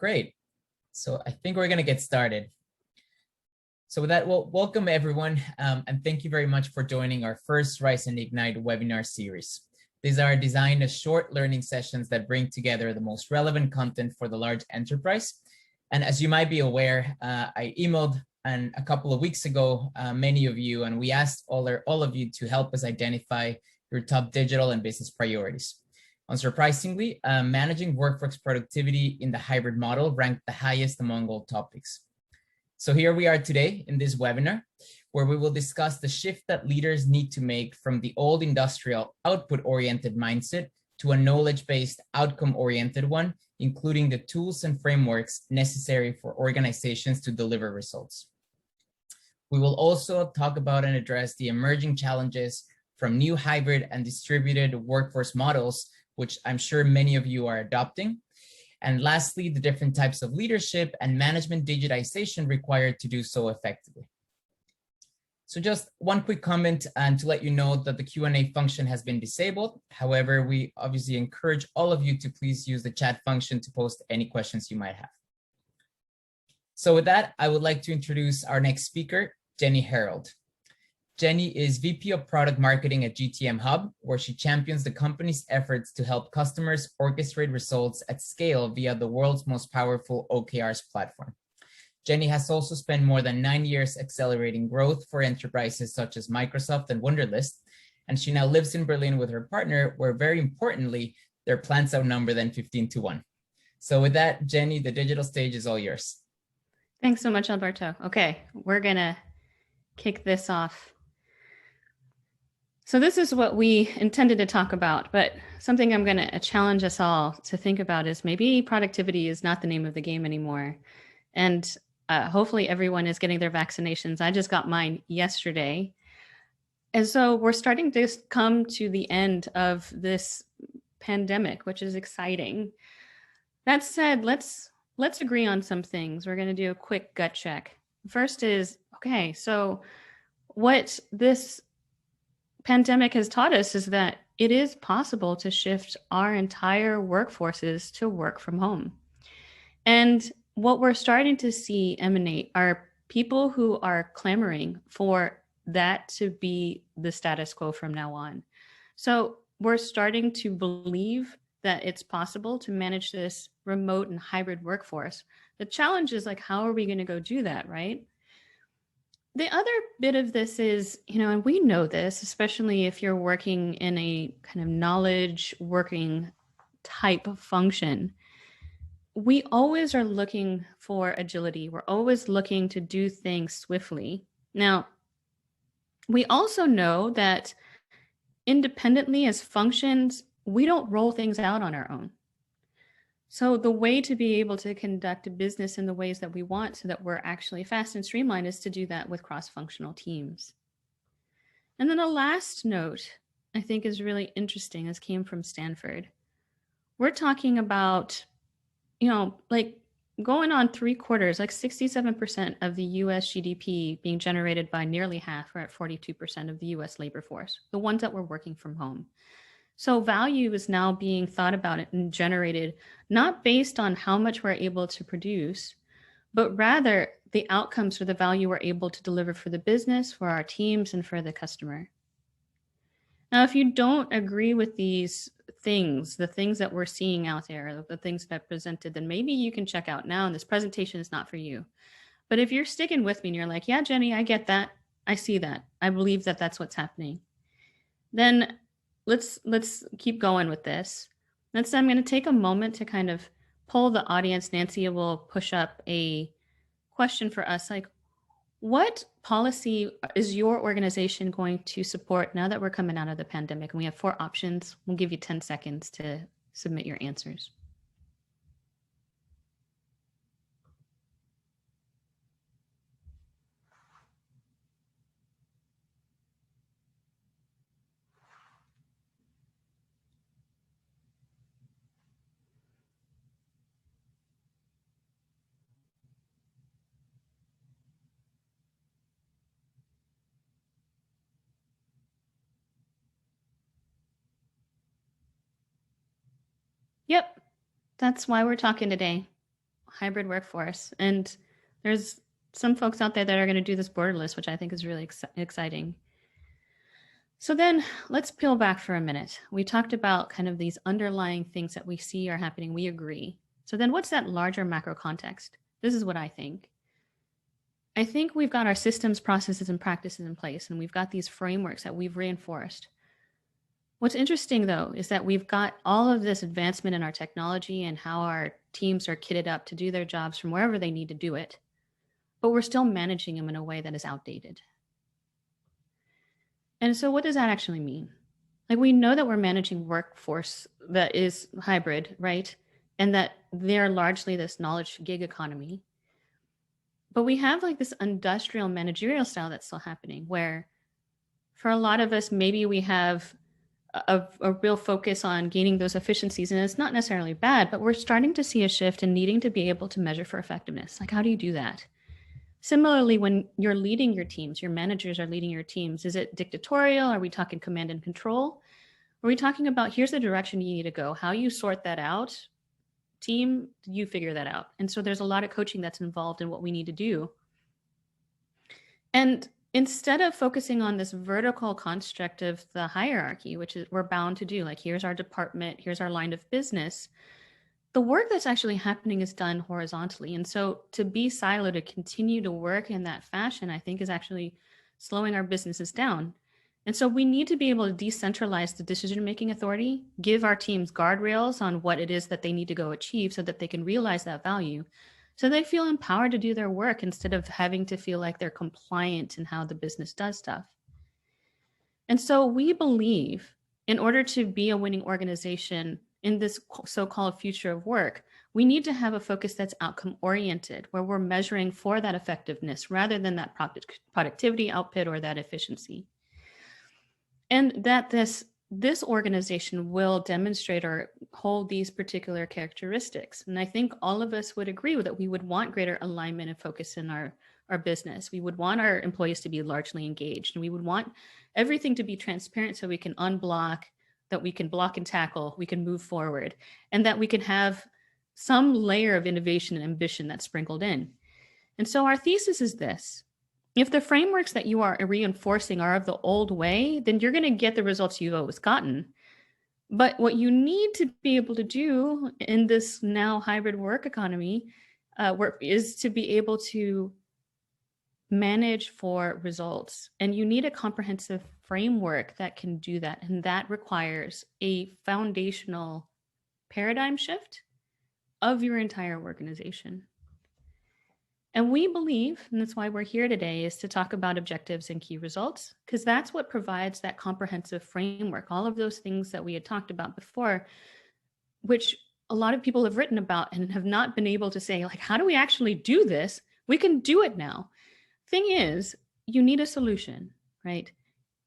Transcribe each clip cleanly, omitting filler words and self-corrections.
Great. So I think we're going to get started. So with that, well, welcome everyone, and thank you very much for joining our first Rise and Ignite webinar series. These are designed as short learning sessions that bring together the most relevant content for the large enterprise. And as you might be aware, I emailed a couple of weeks ago, many of you, and we asked all of you to help us identify your top digital and business priorities. Unsurprisingly, managing workforce productivity in the hybrid model ranked the highest among all topics. So here we are today in this webinar, where we will discuss the shift that leaders need to make from the old industrial output-oriented mindset to a knowledge-based outcome-oriented one, including the tools and frameworks necessary for organizations to deliver results. We will also talk about and address the emerging challenges from new hybrid and distributed workforce models, which I'm sure many of you are adopting. And lastly, the different types of leadership and management digitization required to do so effectively. So just one quick comment and to let you know that the Q&A function has been disabled. However, we obviously encourage all of you to please use the chat function to post any questions you might have. So with that, I would like to introduce our next speaker, Jenny Harold. Jenny is VP of Product Marketing at GTM Hub, where she champions the company's efforts to help customers orchestrate results at scale via the world's most powerful OKRs platform. Jenny has also spent more than 9 years accelerating growth for enterprises such as Microsoft and Wunderlist, and she now lives in Berlin with her partner, where very importantly, their plants outnumber than 15-1. So with that, Jenny, the digital stage is all yours. Thanks so much, Alberto. Okay, we're gonna kick this off. So this is what we intended to talk about, but something I'm going to challenge us all to think about is maybe productivity is not the name of the game anymore. And hopefully everyone is getting their vaccinations. I just got mine yesterday. And so we're starting to come to the end of this pandemic, which is exciting. That said, let's agree on some things. We're going to do a quick gut check. First is, okay, so what this pandemic has taught us is that it is possible to shift our entire workforces to work from home. And what we're starting to see emanate are people who are clamoring for that to be the status quo from now on. So we're starting to believe that it's possible to manage this remote and hybrid workforce. The challenge is like, how are we going to go do that, right? The other bit of this is, and we know this, especially if you're working in a kind of knowledge working type of function, we always are looking for agility. We're always looking to do things swiftly. Now, we also know that independently as functions, we don't roll things out on our own. So the way to be able to conduct a business in the ways that we want so that we're actually fast and streamlined is to do that with cross-functional teams. And then a last note I think is really interesting. This came from Stanford. We're talking about, like going on 3/4, like 67% of the US GDP being generated by nearly half, or at 42% of the US labor force, the ones that were working from home. So value is now being thought about and generated, not based on how much we're able to produce, but rather the outcomes for the value we're able to deliver for the business, for our teams, and for the customer. Now, if you don't agree with these things, the things that we're seeing out there, the things that I presented, then maybe you can check out now, and this presentation is not for you. But if you're sticking with me and you're like, yeah, Jenny, I get that. I see that. I believe that that's what's happening. Then let's keep going with this. Next, I'm going to take a moment to kind of poll the audience. Nancy will push up a question for us, like, what policy is your organization going to support now that we're coming out of the pandemic? And we have 4 options. We'll give you 10 seconds to submit your answers. Yep, that's why we're talking today. hybrid workforce. And there's some folks out there that are going to do this borderless, which I think is really exciting. So then let's peel back for a minute. We talked about kind of these underlying things that we see are happening. We agree. So then what's that larger macro context? This is what I think. I think we've got our systems, processes, and practices in place, and we've got these frameworks that we've reinforced. What's interesting, though, is that we've got all of this advancement in our technology and how our teams are kitted up to do their jobs from wherever they need to do it, but we're still managing them in a way that is outdated. And so what does that actually mean? Like, we know that we're managing workforce that is hybrid, right? And that they're largely this knowledge gig economy. But we have like this industrial managerial style that's still happening, where for a lot of us, maybe we have a real focus on gaining those efficiencies. And it's not necessarily bad, but we're starting to see a shift in needing to be able to measure for effectiveness. Like, how do you do that? Similarly, when you're leading your teams, your managers are leading your teams, is it dictatorial? Are we talking command and control? Are we talking about here's the direction you need to go? How you sort that out? Team, you figure that out. And so there's a lot of coaching that's involved in what we need to do. And instead of focusing on this vertical construct of the hierarchy, which is we're bound to do, like here's our department, here's our line of business, the work that's actually happening is done horizontally. And so to be siloed, to continue to work in that fashion, I think is actually slowing our businesses down. And so we need to be able to decentralize the decision-making authority, give our teams guardrails on what it is that they need to go achieve so that they can realize that value, so they feel empowered to do their work instead of having to feel like they're compliant in how the business does stuff. And so we believe in order to be a winning organization in this so-called future of work, we need to have a focus that's outcome-oriented, where we're measuring for that effectiveness rather than that productivity output or that efficiency. And that this organization will demonstrate or hold these particular characteristics. And I think all of us would agree with that. We would want greater alignment and focus in our business. We would want our employees to be largely engaged, and we would want everything to be transparent so we can unblock, that we can block and tackle, we can move forward, and that we can have some layer of innovation and ambition that's sprinkled in. And so our thesis is this: if the frameworks that you are reinforcing are of the old way, then you're going to get the results you've always gotten. But what you need to be able to do in this now hybrid work economy is to be able to manage for results. And you need a comprehensive framework that can do that. And that requires a foundational paradigm shift of your entire organization. And we believe, and that's why we're here today, is to talk about objectives and key results, because that's what provides that comprehensive framework. All of those things that we had talked about before, which a lot of people have written about and have not been able to say, like, how do we actually do this? We can do it now. Thing is, you need a solution, right?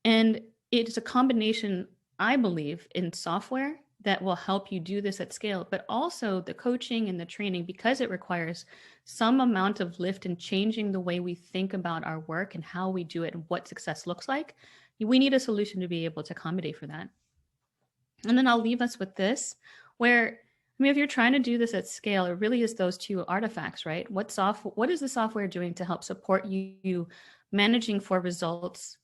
And it's a combination, I believe, in software that will help you do this at scale, but also the coaching and the training, because it requires some amount of lift in changing the way we think about our work and how we do it and what success looks like. We need a solution to be able to accommodate for that. And then I'll leave us with this, where, I mean, if you're trying to do this at scale, it really is those two artifacts, right? What is the software doing to help support you managing for results,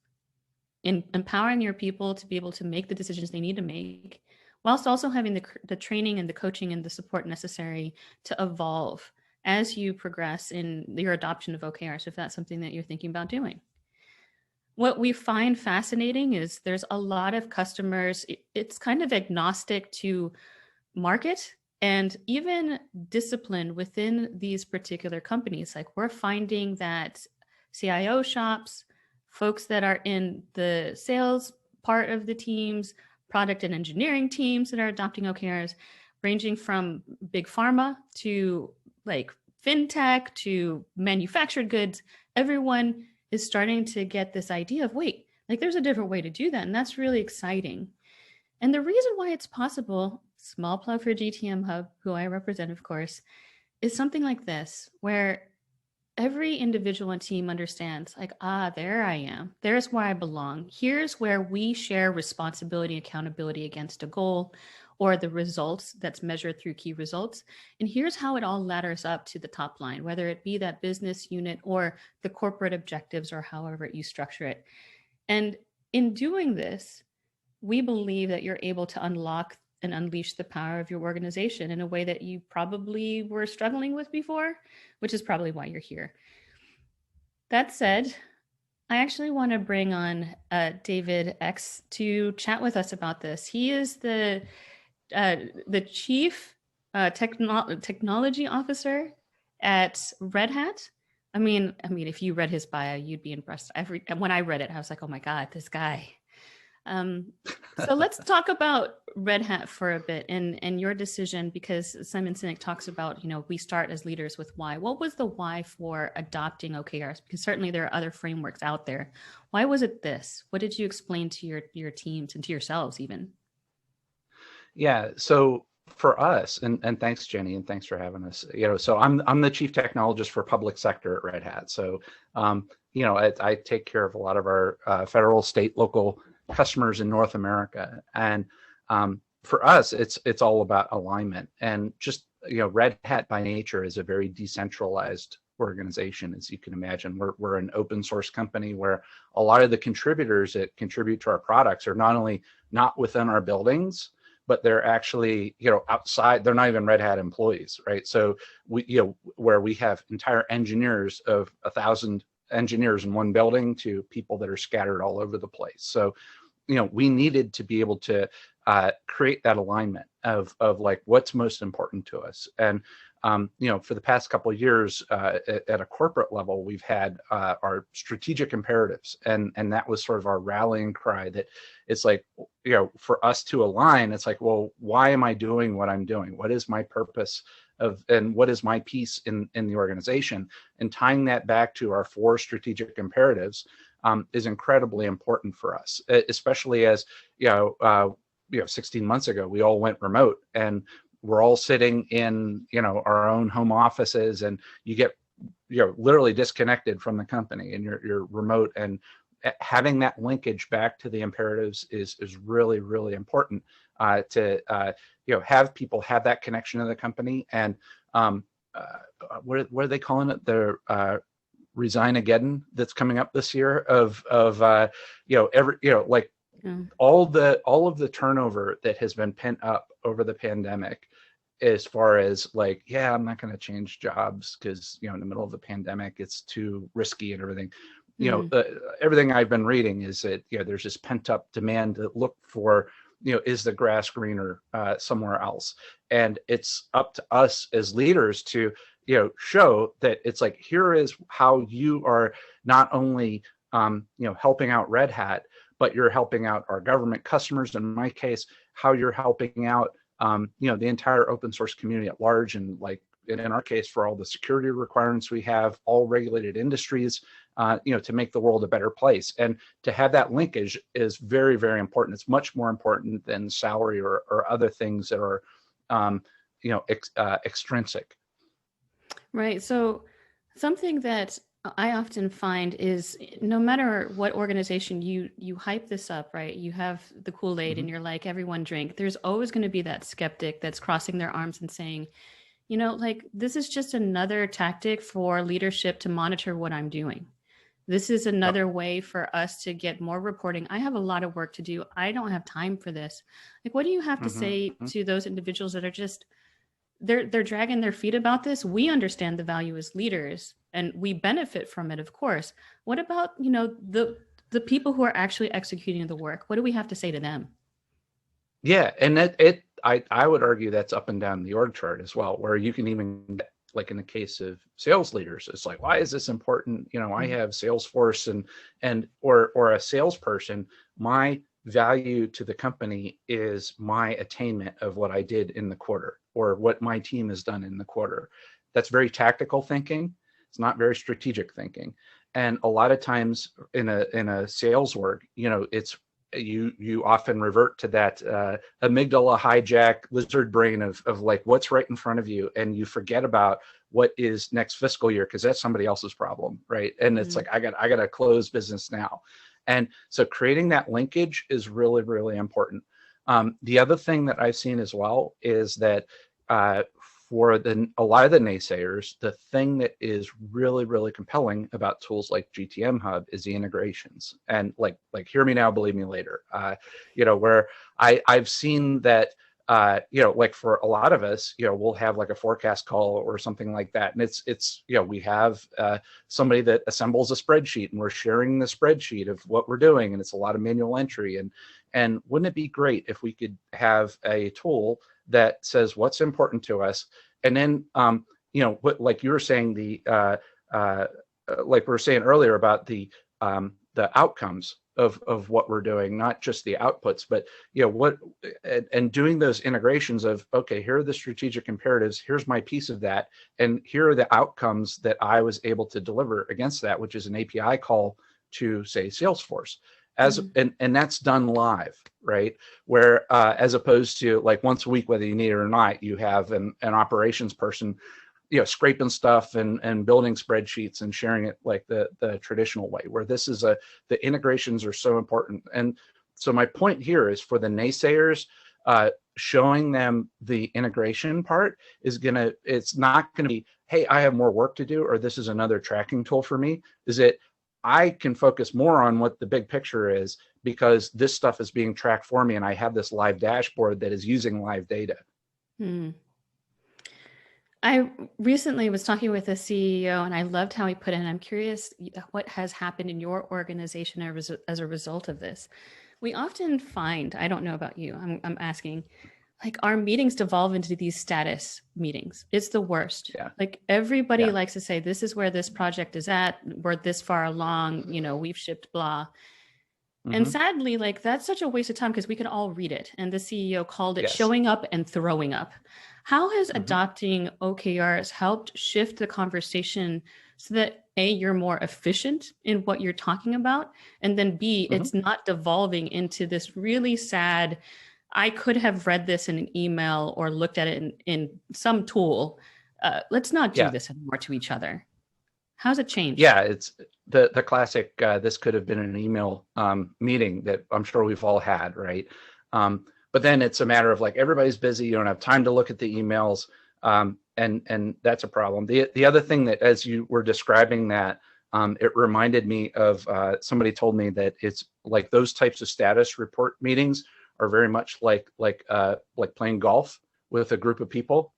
in empowering your people to be able to make the decisions they need to make, whilst also having the training and the coaching and the support necessary to evolve as you progress in your adoption of OKRs, if that's something that you're thinking about doing. What we find fascinating is there's a lot of customers, it's kind of agnostic to market and even discipline within these particular companies. Like, we're finding that CIO shops, folks that are in the sales part of the teams, product and engineering teams that are adopting OKRs, ranging from big pharma to like fintech to manufactured goods. Everyone is starting to get this idea of, wait, like there's a different way to do that. And that's really exciting. And the reason why it's possible, small plug for GTM Hub, who I represent, of course, is something like this, where every individual and team understands, like, there I am. There's where I belong. Here's where we share responsibility and accountability against a goal, or the results that's measured through key results. And here's how it all ladders up to the top line, whether it be that business unit or the corporate objectives or however you structure it. And in doing this, we believe that you're able to unlock and unleash the power of your organization in a way that you probably were struggling with before, which is probably why you're here. That said, I actually want to bring on David X to chat with us about this. He is the chief technology officer at Red Hat. I mean, if you read his bio, you'd be impressed. When I read it, I was like, oh my God, this guy. So let's talk about Red Hat for a bit and your decision, because Simon Sinek talks about, we start as leaders with why. What was the why for adopting OKRs? Because certainly there are other frameworks out there. Why was it this? What did you explain to your teams and to yourselves even? Yeah, so for us, and thanks, Jenny, and thanks for having us. So I'm the chief technologist for public sector at Red Hat. So I take care of a lot of our federal, state, local customers in North America, and for us, it's all about alignment. And just Red Hat by nature is a very decentralized organization, as you can imagine. We're an open source company where a lot of the contributors that contribute to our products are not only not within our buildings, but they're actually outside. They're not even Red Hat employees, right? So where we have entire engineers of 1,000 engineers in one building to people that are scattered all over the place. So we needed to be able to create that alignment of like what's most important to us. And for the past couple of years at a corporate level, we've had our strategic imperatives, and that was sort of our rallying cry. That it's like for us to align, it's like, well, why am I doing what I'm doing? What is my purpose and what is my piece in the organization? And tying that back to our 4 strategic imperatives is incredibly important for us, especially as 16 months ago we all went remote, and we're all sitting in our own home offices, and you get literally disconnected from the company, and you're remote. And having that linkage back to the imperatives is really, really important to have people have that connection to the company. And what are they calling it? The Resign-ageddon that's coming up this year of all of the turnover that has been pent up over the pandemic, as far as like, I'm not going to change jobs because in the middle of the pandemic it's too risky and everything. Everything I've been reading is that there's this pent up demand to look for is the grass greener somewhere else, and it's up to us as leaders to show that it's like, here is how you are not only helping out Red Hat, but you're helping out our government customers. In my case, how you're helping out the entire open source community at large, and like in our case, for all the security requirements we have, all regulated industries, to make the world a better place. And to have that linkage is very, very important. It's much more important than salary or other things that are extrinsic. Right. So something that I often find is, no matter what organization you hype this up, right? You have the Kool-Aid and you're like, everyone drink. There's always going to be that skeptic that's crossing their arms and saying, this is just another tactic for leadership to monitor what I'm doing. This is another way for us to get more reporting. I have a lot of work to do. I don't have time for this. Like, what do you have to say to those individuals that are just, they're dragging their feet about this? We understand the value as leaders and we benefit from it, of course. What about, the people who are actually executing the work? What do we have to say to them? Yeah, and I would argue that's up and down the org chart as well, where you can even, like in the case of sales leaders, it's like, why is this important? I have Salesforce or a salesperson. My value to the company is my attainment of what I did in the quarter or what my team has done in the quarter. That's very tactical thinking. It's not very strategic thinking. And a lot of times in a sales org, it's you often revert to that amygdala hijack lizard brain of like what's right in front of you, and you forget about what is next fiscal year because that's somebody else's problem, right? And it's like I got to close business now. And so creating that linkage is really, really important. The other thing that I've seen as well is that for a lot of the naysayers, the thing that is really, really compelling about tools like GTM Hub is the integrations. And like hear me now, believe me later. Where I've seen that, like for a lot of us, we'll have like a forecast call or something like that. And it's we have somebody that assembles a spreadsheet and we're sharing the spreadsheet of what we're doing. And it's a lot of manual entry. And wouldn't it be great if we could have a tool that says what's important to us, and then what, like you were saying, like we were saying earlier about the outcomes of what we're doing, not just the outputs, but and doing those integrations of, okay, here are the strategic imperatives, here's my piece of that, and here are the outcomes that I was able to deliver against that, which is an API call to, say, Salesforce. And that's done live, right? Where as opposed to like once a week, whether you need it or not, you have an operations person, scraping stuff and building spreadsheets and sharing it like the traditional way. Where this is the integrations are so important. And so my point here is for the naysayers, showing them the integration part it's not gonna be, hey, I have more work to do, or this is another tracking tool for me. Is it, I can focus more on what the big picture is because this stuff is being tracked for me and I have this live dashboard that is using live data. I recently was talking with a CEO and I loved how he put it. I'm curious what has happened in your organization as a result of this. We often find, I don't know about you, I'm asking, like our meetings devolve into these status meetings. It's the worst. Yeah. Like everybody likes to say, this is where this project is at. We're this far along, we've shipped blah. And sadly, like that's such a waste of time because we can all read it. And the CEO called it showing up and throwing up. How has adopting OKRs helped shift the conversation so that A, you're more efficient in what you're talking about, and then B, it's not devolving into this really sad, I could have read this in an email or looked at it in some tool. Let's not do this anymore to each other. How's it changed? Yeah, it's the classic, this could have been an email meeting that I'm sure we've all had, right? But then it's a matter of like, everybody's busy, you don't have time to look at the emails, and that's a problem. The other thing that, as you were describing that, it reminded me of somebody told me that it's like those types of status report meetings are very much like playing golf with a group of people,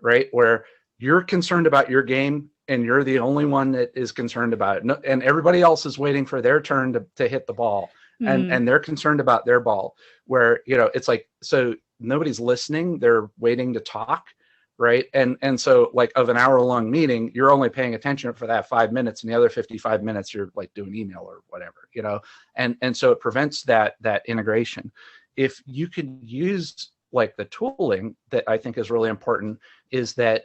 right? Where you're concerned about your game and you're the only one that is concerned about it. And everybody else is waiting for their turn to hit the ball. And they're concerned about their ball, where, it's like, so nobody's listening, they're waiting to talk, right? And so like of an hour-long meeting, you're only paying attention for that 5 minutes, and the other 55 minutes you're like doing email or whatever, and so it prevents that integration. If you could use like the tooling that I think is really important is that,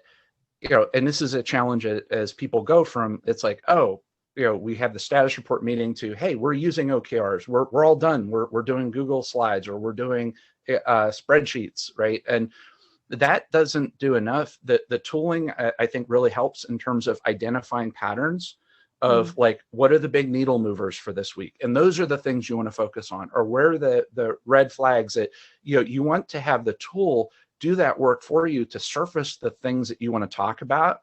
and this is a challenge as people go from, it's like, oh, we have the status report meeting to, hey, we're using OKRs. We're all done. We're doing Google Slides, or we're doing spreadsheets, right? And that doesn't do enough. The tooling, I think, really helps in terms of identifying patterns of like, what are the big needle movers for this week? And those are the things you want to focus on, or where are the red flags that, you want to have the tool do that work for you to surface the things that you want to talk about,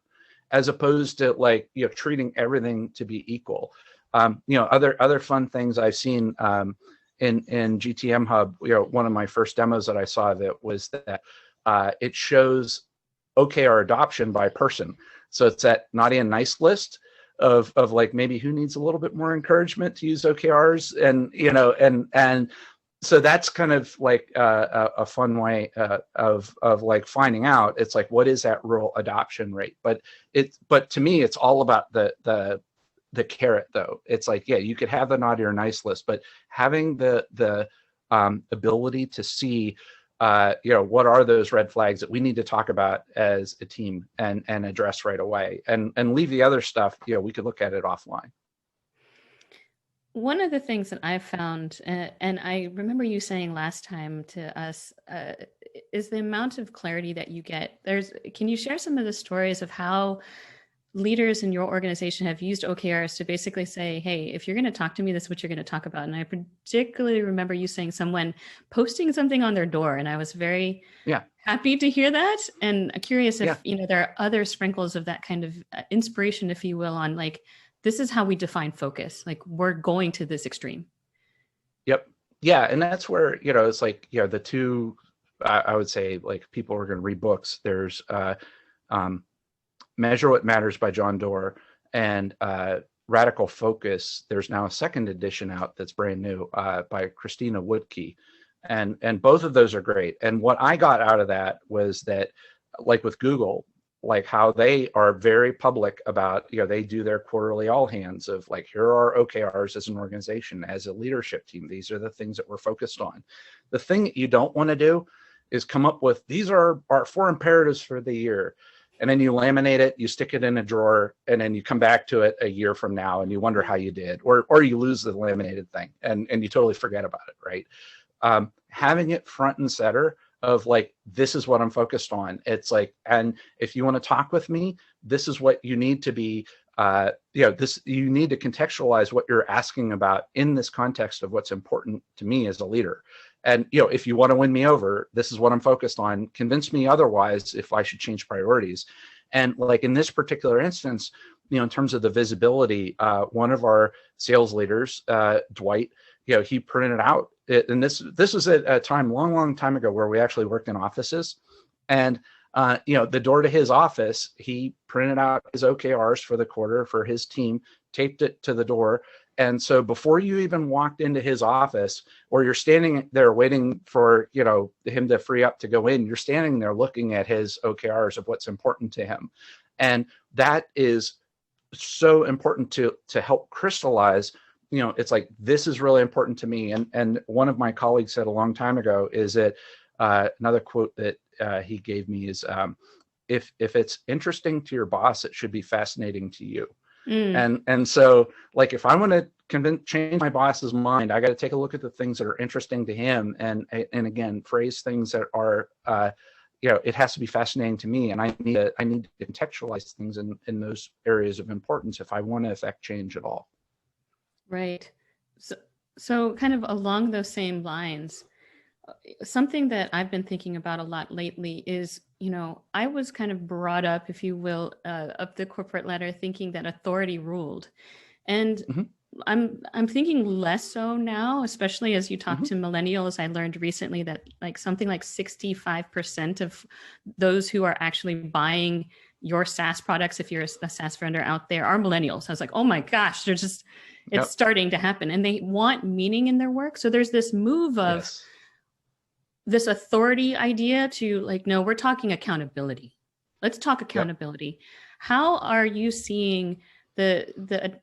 as opposed to like, treating everything to be equal. Other fun things I've seen in GTM Hub, one of my first demos that I saw of it was that it shows OKR adoption by person. So it's that naughty and nice list of like maybe who needs a little bit more encouragement to use OKRs, and so that's kind of like a fun way of like finding out. It's like, what is that real adoption rate? But to me, it's all about the carrot, though. It's like, yeah, you could have the naughty or nice list, but having the ability to see, what are those red flags that we need to talk about as a team and address right away, and leave the other stuff, we could look at it offline. One of the things that I've found, and I remember you saying last time to us, is the amount of clarity that you get. Can you share some of the stories of how leaders in your organization have used OKRs to basically say, hey, if you're going to talk to me, this is what you're going to talk about. And I particularly remember you saying someone posting something on their door, and I was very happy to hear that. And I'm curious if, there are other sprinkles of that kind of inspiration, if you will, on like, this is how we define focus. Like, we're going to this extreme. Yep. Yeah. And that's where, it's like, the two, I would say, like, people are going to read books. There's Measure What Matters by John Doerr, and Radical Focus. There's now a second edition out that's brand new by Christina Woodkey. And both of those are great. And what I got out of that was that, like with Google, like how they are very public about, they do their quarterly all hands of like, here are OKRs as an organization, as a leadership team. These are the things that we're focused on. The thing that you don't want to do is come up with, these are our 4 imperatives for the year. And then you laminate it, you stick it in a drawer, and then you come back to it a year from now and you wonder how you did, or you lose the laminated thing and you totally forget about it, right? Having it front and center of like, this is what I'm focused on. It's like, and if you want to talk with me, this is what you need to be, you need to contextualize what you're asking about in this context of what's important to me as a leader. And, if you want to win me over, this is what I'm focused on. Convince me otherwise if I should change priorities. And like in this particular instance, in terms of the visibility, one of our sales leaders, Dwight, he printed out and this was at a time, long time ago, where we actually worked in offices. And, the door to his office, he printed out his OKRs for the quarter for his team, taped it to the door. And so before you even walked into his office, or you're standing there waiting for, him to free up to go in, you're standing there looking at his OKRs of what's important to him. And that is so important to help crystallize, it's like, this is really important to me. And one of my colleagues said a long time ago is that another quote that he gave me is, if it's interesting to your boss, it should be fascinating to you. And so, like, if I want to change my boss's mind, I got to take a look at the things that are interesting to him, and again, phrase things that are, it has to be fascinating to me, and I need to contextualize things in those areas of importance if I want to affect change at all. Right. So kind of along those same lines, something that I've been thinking about a lot lately is, I was kind of brought up, if you will, up the corporate ladder, thinking that authority ruled. And I'm thinking less so now, especially as you talk to millennials. I learned recently that like something like 65% of those who are actually buying your SaaS products, if you're a SaaS vendor out there, are millennials. I was like, oh my gosh, they're just, it's starting to happen, and they want meaning in their work. So there's this move of this authority idea to like, no, we're talking accountability. Let's talk accountability. How are you seeing the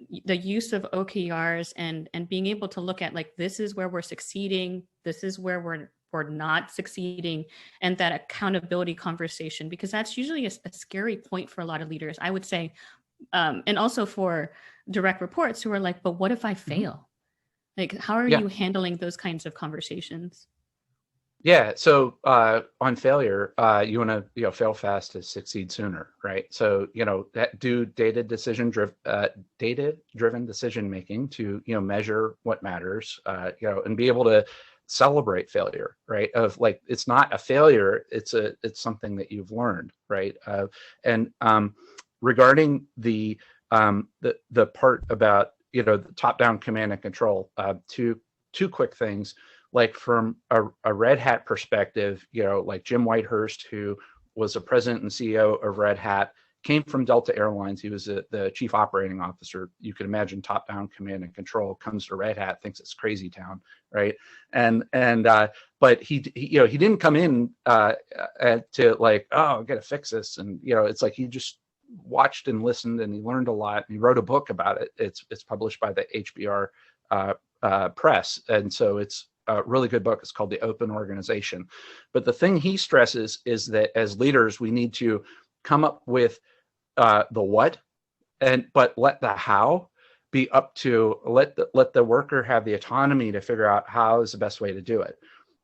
use of OKRs and being able to look at like, this is where we're succeeding, this is where we're not succeeding, and that accountability conversation, because that's usually a scary point for a lot of leaders, I would say, and also for direct reports who are like, but what if I fail? Like, how are you handling those kinds of conversations? Yeah. So on failure, you want to fail fast to succeed sooner, right? So that do data-driven decision making to measure what matters, and be able to celebrate failure, right? Of like, it's not a failure, it's something that you've learned, right? And regarding the part about the top-down command and control, two quick things. Like from a Red Hat perspective, like Jim Whitehurst, who was the president and CEO of Red Hat, came from Delta Airlines. He was the chief operating officer. You can imagine top-down command and control. Comes to Red Hat, thinks it's crazy town, right? But he didn't come in to like, oh, I got to fix this, and it's like he just watched and listened, and he learned a lot. And he wrote a book about it. It's published by the HBR press, and so it's a really good book. It's called The Open Organization. But the thing he stresses is that as leaders, we need to come up with the what, but let the how be up to let the worker have the autonomy to figure out how is the best way to do it.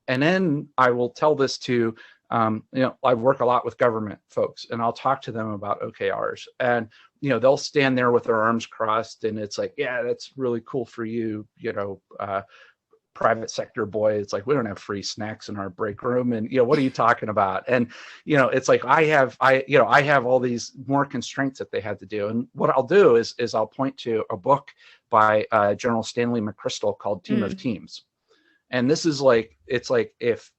And then I will tell this to I work a lot with government folks, and I'll talk to them about OKRs. And they'll stand there with their arms crossed, and it's like, yeah, that's really cool for you, private sector boy. It's like, we don't have free snacks in our break room, and what are you talking about? And it's like, I have all these more constraints that they had to do. And what I'll do is I'll point to a book by General Stanley McChrystal called Team of Teams. And this is like, it's like if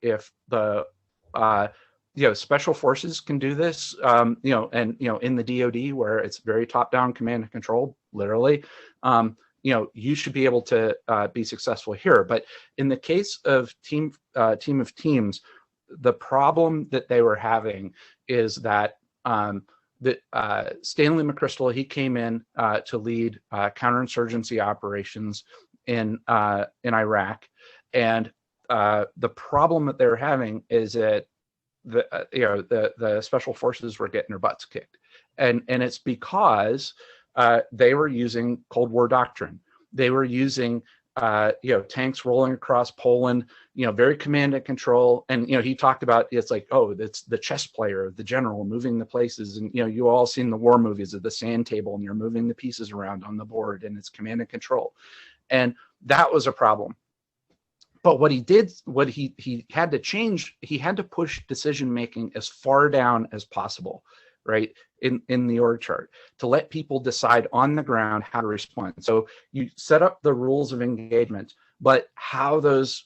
the special forces can do this, and in the DoD, where it's very top-down command and control, literally, you should be able to be successful here. But in the case of Team of Teams, the problem that they were having is that Stanley McChrystal, he came in to lead counterinsurgency operations in Iraq, and the problem that they were having is that the special forces were getting their butts kicked, and it's because they were using Cold War doctrine. They were using tanks rolling across Poland, very command and control. And he talked about, it's like, oh, it's the chess player, the general moving the places, and you all seen the war movies of the sand table, and you're moving the pieces around on the board, and it's command and control, and that was a problem. But what he did, what he had to change, he had to push decision making as far down as possible, right, in the org chart, to let people decide on the ground how to respond. So you set up the rules of engagement, but how the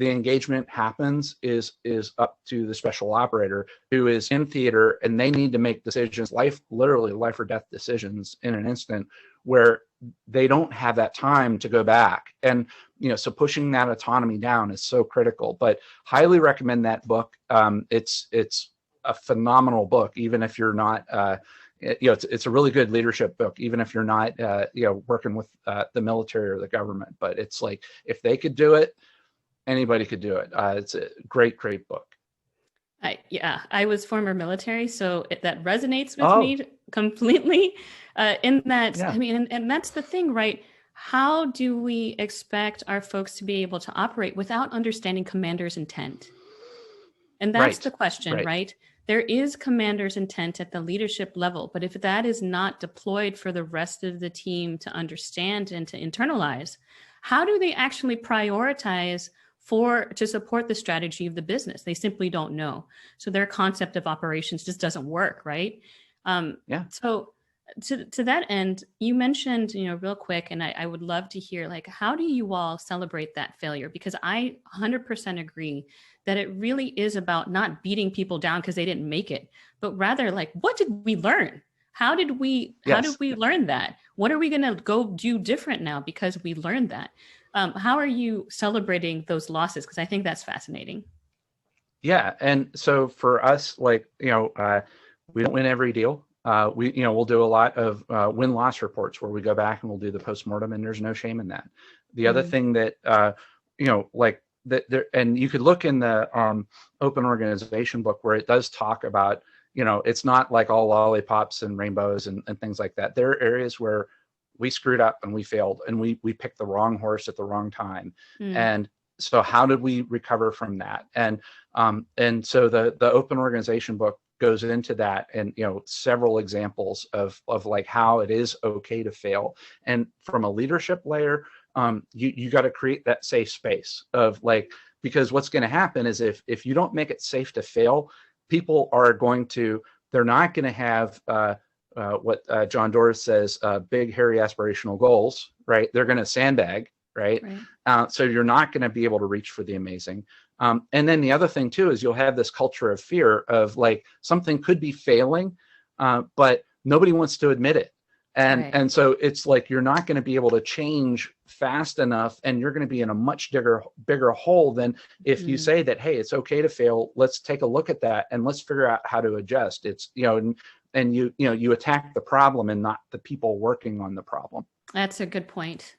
engagement happens is up to the special operator, who is in theater, and they need to make decisions, literally life or death decisions in an instant, where they don't have that time to go back. And so pushing that autonomy down is so critical. But highly recommend that book. It's a phenomenal book, even if you're not it's a really good leadership book, even if you're not working with the military or the government. But it's like, if they could do it, anybody could do it. It's a great book. I was former military, so that resonates with me completely. In that, yeah. I mean, and that's the thing, right? How do we expect our folks to be able to operate without understanding commander's intent? And that's the question, right? There is commander's intent at the leadership level, but if that is not deployed for the rest of the team to understand and to internalize, how do they actually prioritize to support the strategy of the business? They simply don't know. So their concept of operations just doesn't work, right? So to that end, you mentioned, real quick, and I would love to hear, like, how do you all celebrate that failure? Because I 100% agree that it really is about not beating people down because they didn't make it, but rather, like, what did we learn? How did we learn that? What are we going to go do different now because we learned that? How are you celebrating those losses? Because I think that's fascinating. Yeah. And so for us, like, we don't win every deal. We'll do a lot of win-loss reports where we go back and we'll do the postmortem, and there's no shame in that. The other thing that, like that there, and you could look in the open organization book where it does talk about, it's not like all lollipops and rainbows and things like that. There are areas where we screwed up and we failed and we picked the wrong horse at the wrong time. And so how did we recover from that? And so the open organization book goes into that, and several examples of like how it is okay to fail. And from a leadership layer, you got to create that safe space of, like, because what's going to happen is if you don't make it safe to fail, people are they're not going to have what John Doris says, big, hairy, aspirational goals, right? They're going to sandbag, right? So you're not going to be able to reach for the amazing. And then the other thing too is you'll have this culture of fear of, like, something could be failing, but nobody wants to admit it. And so it's like, you're not going to be able to change fast enough, and you're going to be in a much bigger hole than if you say that, hey, it's okay to fail. Let's take a look at that and let's figure out how to adjust. It's, and you attack the problem and not the people working on the problem. That's a good point.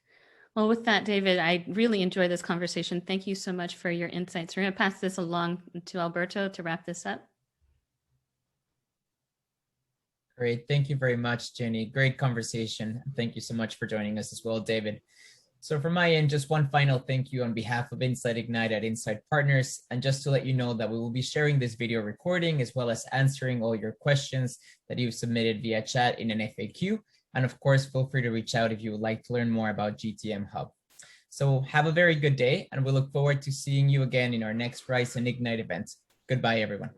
Well, with that, David, I really enjoyed this conversation. Thank you so much for your insights. We're going to pass this along to Alberto to wrap this up. Great. Thank you very much, Jenny. Great conversation. Thank you so much for joining us as well, David. So from my end, just one final thank you on behalf of Insight Ignite at Insight Partners. And just to let you know that we will be sharing this video recording as well as answering all your questions that you've submitted via chat in an FAQ. And of course, feel free to reach out if you would like to learn more about GTM Hub. So have a very good day, and we look forward to seeing you again in our next Rise and Ignite event. Goodbye, everyone.